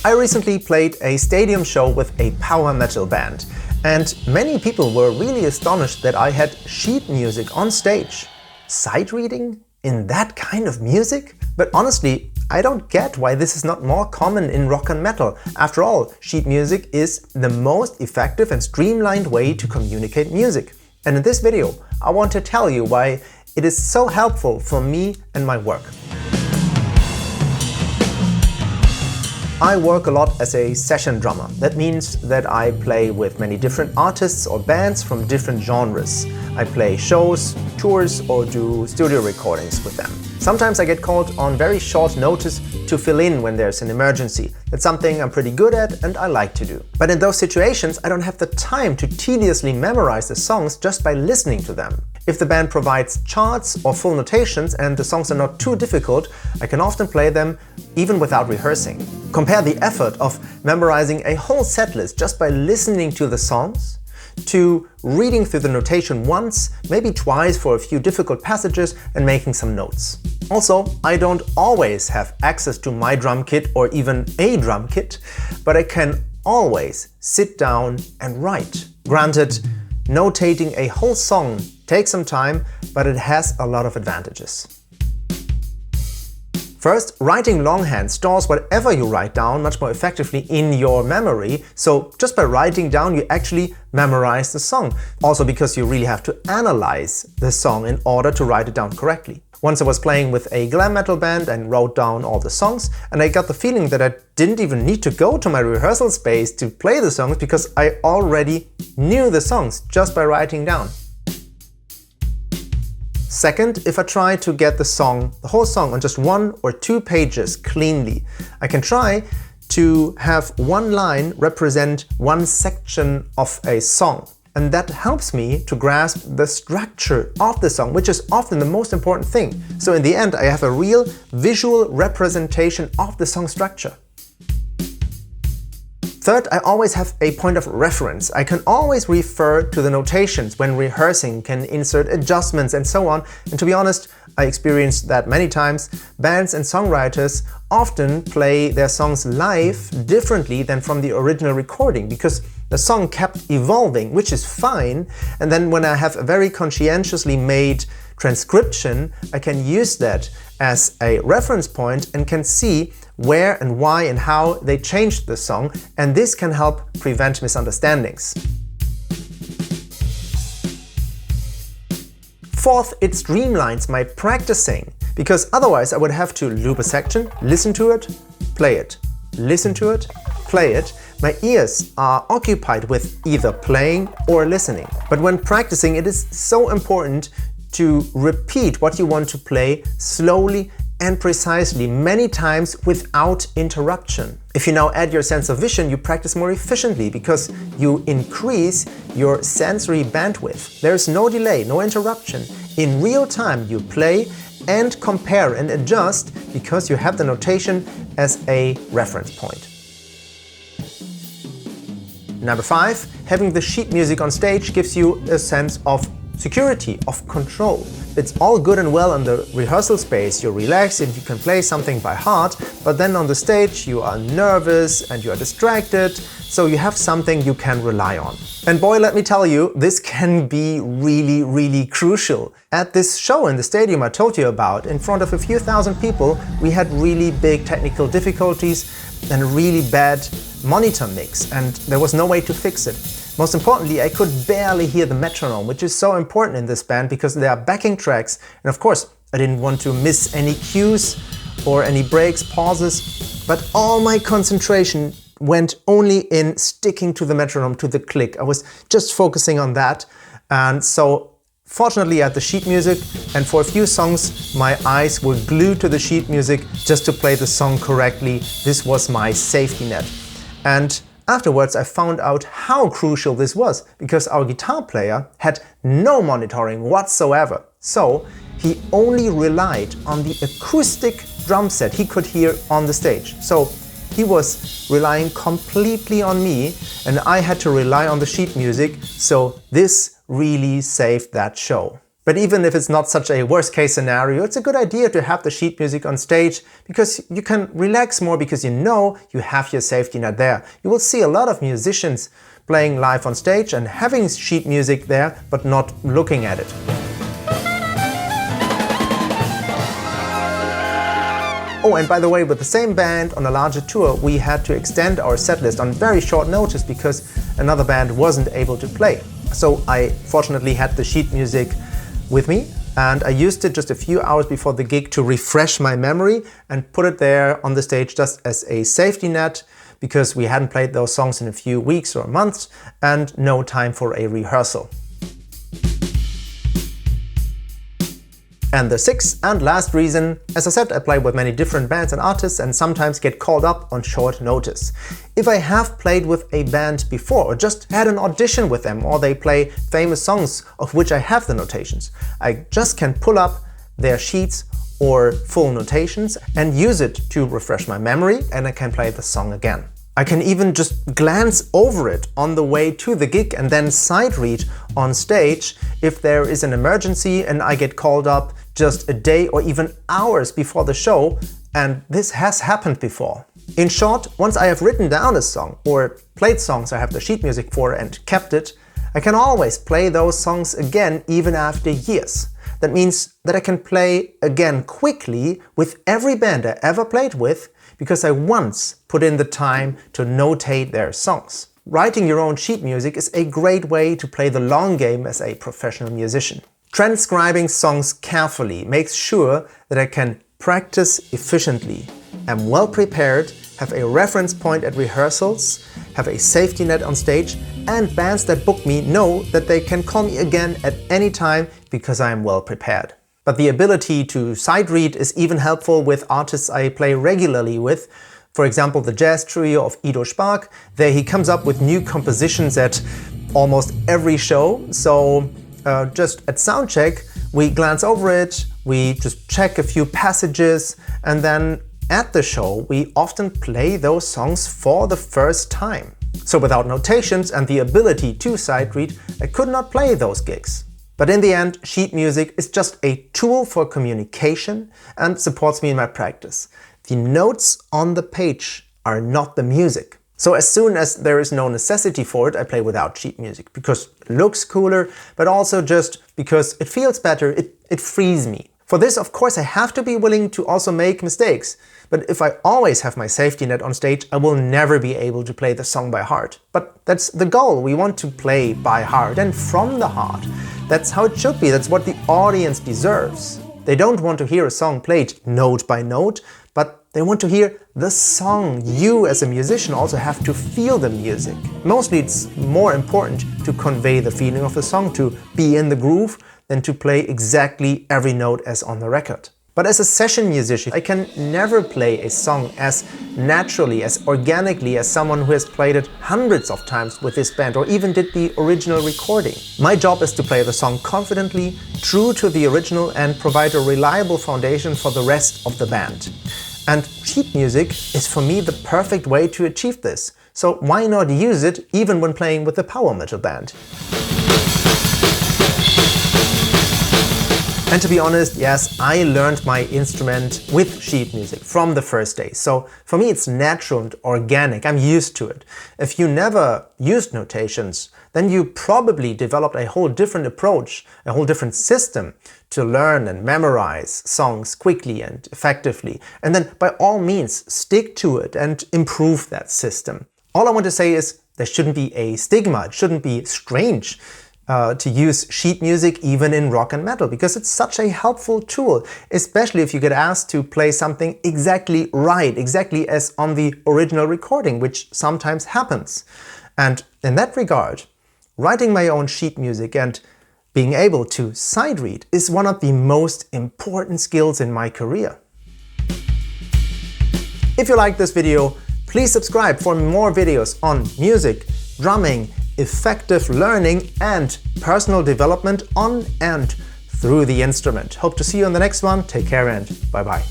I recently played a stadium show with a power metal band, and many people were really astonished that I had sheet music on stage. Sight reading? In that kind of music? But honestly, I don't get why this is not more common in rock and metal. After all, sheet music is the most effective and streamlined way to communicate music. And in this video, I want to tell you why it is so helpful for me and my work. I work a lot as a session drummer. That means that I play with many different artists or bands from different genres. I play shows, tours, or do studio recordings with them. Sometimes I get called on very short notice to fill in when there's an emergency. That's something I'm pretty good at and I like to do. But in those situations, I don't have the time to tediously memorize the songs just by listening to them. If the band provides charts or full notations and the songs are not too difficult, I can often play them even without rehearsing. Compare the effort of memorizing a whole setlist just by listening to the songs to reading through the notation once, maybe twice for a few difficult passages and making some notes. Also, I don't always have access to my drum kit or even a drum kit, but I can always sit down and write. Granted, notating a whole song takes some time, but it has a lot of advantages. First, writing longhand stores whatever you write down much more effectively in your memory, so just by writing down you actually memorize the song. Also because you really have to analyze the song in order to write it down correctly. Once I was playing with a glam metal band and wrote down all the songs, and I got the feeling that I didn't even need to go to my rehearsal space to play the songs because I already knew the songs just by writing down. Second, if I try to get the whole song on just 1 or 2 pages cleanly, I can try to have one line represent one section of a song. And that helps me to grasp the structure of the song, which is often the most important thing. So in the end, I have a real visual representation of the song structure. Third, I always have a point of reference. I can always refer to the notations when rehearsing, can insert adjustments and so on. And to be honest, I experienced that many times. Bands and songwriters often play their songs live differently than from the original recording because the song kept evolving, which is fine. And then when I have a very conscientiously made transcription, I can use that as a reference point and can see where and why and how they changed the song, and this can help prevent misunderstandings. Fourth, it streamlines my practicing, because otherwise I would have to loop a section, listen to it, play it, listen to it, play it. My ears are occupied with either playing or listening. But when practicing, it is so important to repeat what you want to play slowly and precisely many times without interruption. If you now add your sense of vision, you practice more efficiently because you increase your sensory bandwidth. There is no delay, no interruption. In real time you play and compare and adjust because you have the notation as a reference point. Number 5, having the sheet music on stage gives you a sense of security, of control. It's all good and well in the rehearsal space, you're relaxed and you can play something by heart, but then on the stage you are nervous and you are distracted, so you have something you can rely on. And boy, let me tell you, this can be really crucial. At this show in the stadium I told you about, in front of a few thousand people, we had really big technical difficulties and a really bad monitor mix, and there was no way to fix it. Most importantly, I could barely hear the metronome, which is so important in this band because there are backing tracks, and of course I didn't want to miss any cues or any breaks, pauses, but all my concentration went only in sticking to the metronome, to the click. I was just focusing on that, and so fortunately I had the sheet music, and for a few songs my eyes were glued to the sheet music just to play the song correctly. This was my safety net. And afterwards I found out how crucial this was, because our guitar player had no monitoring whatsoever. So he only relied on the acoustic drum set he could hear on the stage. So he was relying completely on me and I had to rely on the sheet music, so this really saved that show. But even if it's not such a worst-case scenario, it's a good idea to have the sheet music on stage because you can relax more because you know you have your safety net there. You will see a lot of musicians playing live on stage and having sheet music there but not looking at it. Oh, and by the way, with the same band on a larger tour, we had to extend our setlist on very short notice because another band wasn't able to play. So I fortunately had the sheet music with me, and I used it just a few hours before the gig to refresh my memory and put it there on the stage just as a safety net because we hadn't played those songs in a few weeks or months and no time for a rehearsal. And the sixth and last reason, as I said, I play with many different bands and artists and sometimes get called up on short notice. If I have played with a band before or just had an audition with them or they play famous songs of which I have the notations, I just can pull up their sheets or full notations and use it to refresh my memory, and I can play the song again. I can even just glance over it on the way to the gig and then sight read on stage if there is an emergency and I get called up just a day or even hours before the show, and this has happened before. In short, once I have written down a song or played songs I have the sheet music for and kept it, I can always play those songs again even after years. That means that I can play again quickly with every band I ever played with because I once put in the time to notate their songs. Writing your own sheet music is a great way to play the long game as a professional musician. Transcribing songs carefully makes sure that I can practice efficiently, am well prepared, have a reference point at rehearsals, have a safety net on stage, and bands that book me know that they can call me again at any time because I am well prepared. But the ability to sight read is even helpful with artists I play regularly with. For example, the jazz trio of Ido Spark. There he comes up with new compositions at almost every show. So just at soundcheck, we glance over it, we just check a few passages, and then at the show, we often play those songs for the first time. So without notations and the ability to sight read, I could not play those gigs. But in the end, sheet music is just a tool for communication and supports me in my practice. The notes on the page are not the music. So as soon as there is no necessity for it, I play without sheet music because it looks cooler, but also just because it feels better, it frees me. For this, of course, I have to be willing to also make mistakes. But if I always have my safety net on stage, I will never be able to play the song by heart. But that's the goal. We want to play by heart and from the heart. That's how it should be. That's what the audience deserves. They don't want to hear a song played note by note, but they want to hear the song. You as a musician also have to feel the music. Mostly it's more important to convey the feeling of the song, to be in the groove, than to play exactly every note as on the record. But as a session musician, I can never play a song as naturally, as organically as someone who has played it hundreds of times with this band or even did the original recording. My job is to play the song confidently, true to the original, and provide a reliable foundation for the rest of the band. And sheet music is for me the perfect way to achieve this. So why not use it even when playing with a power metal band? And to be honest, yes, I learned my instrument with sheet music from the first day. So for me it's natural and organic, I'm used to it. If you never used notations, then you probably developed a whole different approach, a whole different system to learn and memorize songs quickly and effectively. And then by all means, stick to it and improve that system. All I want to say is there shouldn't be a stigma, it shouldn't be strange to use sheet music even in rock and metal, because it's such a helpful tool, especially if you get asked to play something exactly right, exactly as on the original recording, which sometimes happens. And in that regard, writing my own sheet music and being able to sight read is one of the most important skills in my career. If you like this video, please subscribe for more videos on music, drumming, effective learning and personal development on and through the instrument. Hope to see you on the next one. Take care and bye-bye.